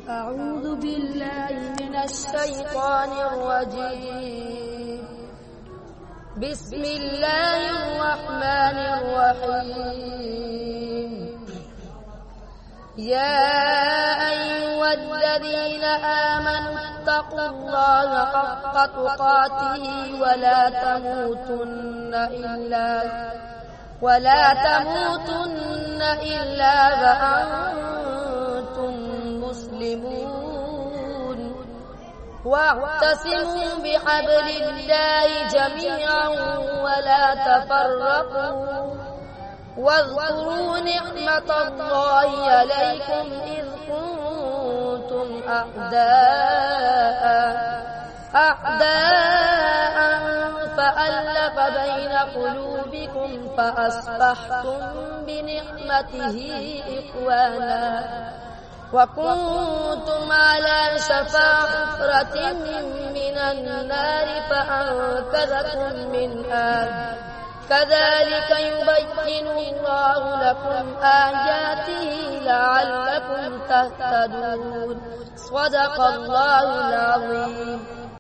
أعوذ بالله من الشيطان الرجيم. بسم الله الرحمن الرحيم. يا أيها الذين آمنوا اتقوا الله حق تقاته ولا تموتن إلا وأنتم مسلمون. واعتصموا بحبل الله جميعا ولا تفرقوا. واذكروا نعمة الله عليكم إذ كنتم أعداء فألف بين قلوبكم فأصبحتم بنعمته إخوانا وكنتم على شفا حفرة من النار فأنقذكم منها. كذلك يبين الله لكم آياته لعلكم تهتدون. صدق الله العظيم.